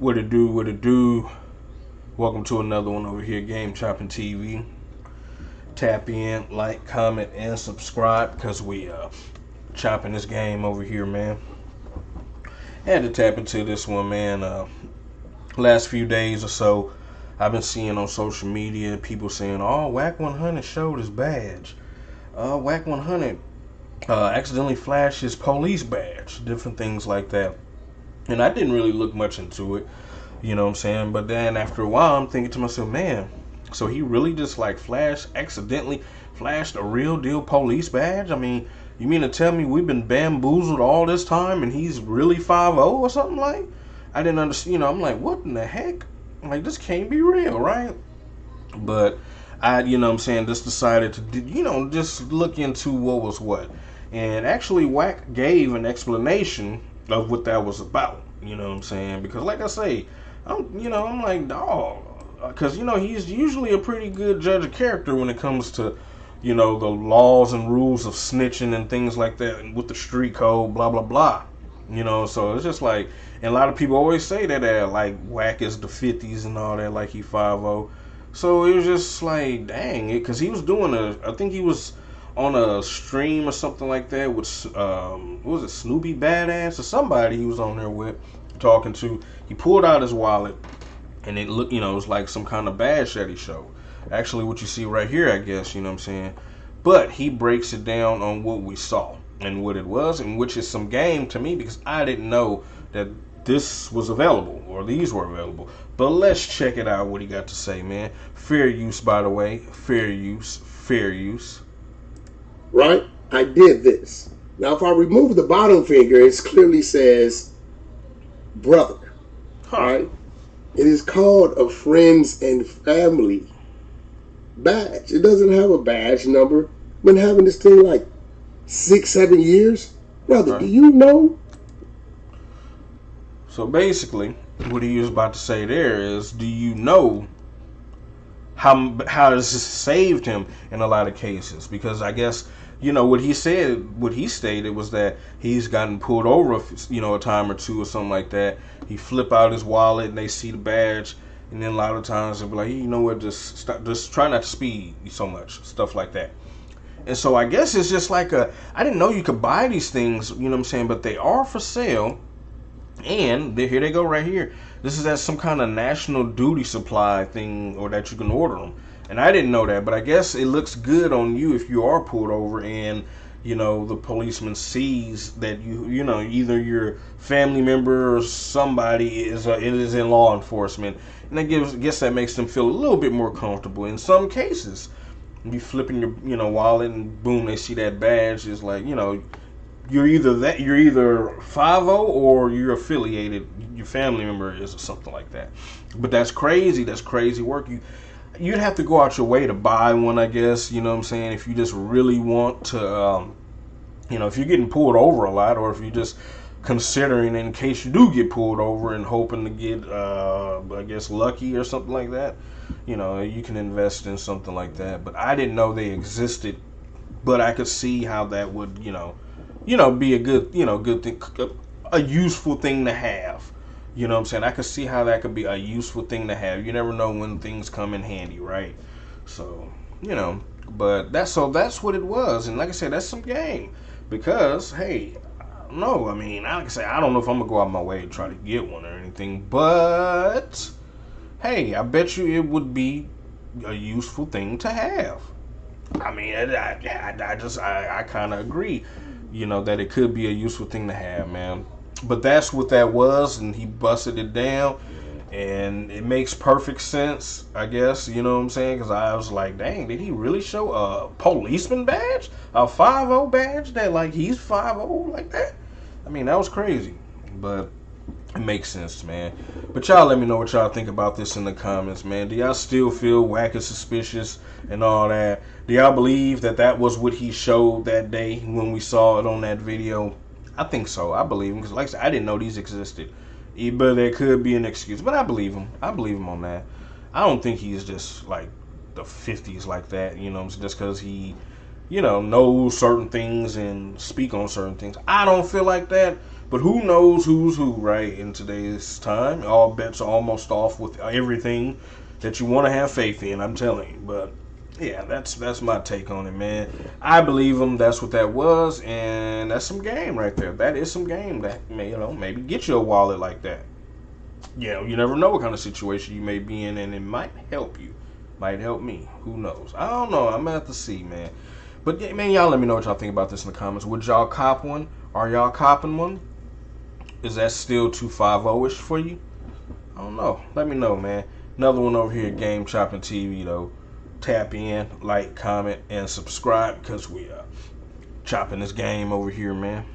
What it do, what it do. Welcome to another one over here, Game Chopping TV. Tap in, like, comment, and subscribe because we chopping this game over here, man. Had to tap into this one, man. Last few days or so, I've been seeing on social media people saying, "Oh, Wack 100 showed his badge. Wack 100 accidentally flashed his police badge." Different things like that. And I didn't really look much into it, you know what I'm saying? But then after a while, I'm thinking to myself, man, so he really just like accidentally flashed a real deal police badge? I mean, you mean to tell me we've been bamboozled all this time and he's really 5-0 or something like? I didn't understand, I'm like, what in the heck? Like, this can't be real, right? But I, what I'm saying, just decided to, just look into what was what. And actually, Wack gave an explanation of what that was about, you know what I'm saying? Because like I say, I'm like, dog, because, he's usually a pretty good judge of character when it comes to, the laws and rules of snitching and things like that, and with the street code, blah, blah, blah. So it's just like, and a lot of people always say that, like, Wack is the 50s and all that, like he 5-0. So it was just like, dang, because he was doing I think he was on a stream or something like that with, what was it, Snoopy Badass or somebody he was on there with, talking to. He pulled out his wallet, and it looked, it was like some kind of badge that he showed. Actually, what you see right here, I guess, you know what I'm saying? But he breaks it down on what we saw and what it was, and which is some game to me because I didn't know that this was available or these were available. But let's check it out, what he got to say, man. Fair use, by the way. Fair use. Fair use. Right? I did this. Now, if I remove the bottom finger, it clearly says brother. Right? It is called a friends and family badge. It doesn't have a badge number. Been having this thing like 6-7 years. Brother, do you know? So basically, what he was about to say there is, do you know how this has saved him in a lot of cases? Because I guess, what he stated was that he's gotten pulled over, a time or two or something like that. He flip out his wallet and they see the badge, and then a lot of times they'll be like, hey, you know what, just try not to speed so much, stuff like that. And so I guess it's just like I didn't know you could buy these things, you know what I'm saying, but they are for sale. And here they go right here. This is at some kind of national duty supply thing, or that you can order them. And I didn't know that, but I guess it looks good on you if you are pulled over and, the policeman sees that either your family member or somebody is in law enforcement. And I guess that makes them feel a little bit more comfortable in some cases. You flipping your wallet and boom, they see that badge. It's like, you're either 5-0 or you're affiliated, your family member is or something like that. But that's crazy. That's crazy work. You'd have to go out your way to buy one, I guess, you know what I'm saying, if you just really want to, if you're getting pulled over a lot, or if you're just considering in case you do get pulled over and hoping to get, I guess, lucky or something like that, you can invest in something like that. But I didn't know they existed, but I could see how that would, be a good, good thing, a useful thing to have. You know what I'm saying? I could see how that could be a useful thing to have. You never know when things come in handy, right? So, but that's what it was. And like I said, that's some game. Because, hey, no, I mean, like I say, I don't know if I'm going to go out my way to try to get one or anything. But, hey, I bet you it would be a useful thing to have. I mean, I kind of agree, that it could be a useful thing to have, man. But that's what that was, and he busted it down, and it makes perfect sense, I guess, you know what I'm saying? Because I was like, dang, did he really show a policeman badge? A 5-0 badge that, like, he's 5-0 like that? I mean, that was crazy, but it makes sense, man. But y'all let me know what y'all think about this in the comments, man. Do y'all still feel Wack is suspicious and all that? Do y'all believe that was what he showed that day when we saw it on that video? I think so. I believe him because, like I said, I didn't know these existed. But there could be an excuse, but I believe him. I believe him on that. I don't think he's just like the 50s like that, just because he know certain things and speak on certain things. I don't feel like that, but who knows who's who, right? In today's time, all bets are almost off with everything that you want to have faith in. I'm telling you, but yeah, that's my take on it, man. I believe him. That's what that was, and that's some game right there. That is some game that may, maybe get you a wallet like that. You never know what kind of situation you may be in, and it might help you. Might help me. Who knows? I don't know. I'm gonna have to see, man. But yeah, man, y'all let me know what y'all think about this in the comments. Would y'all cop one? Are y'all copping one? Is that still 250-ish for you? I don't know. Let me know, man. Another one over here at Game Chopping TV, though. Tap in, like, comment, and subscribe because we are chopping this game over here, man.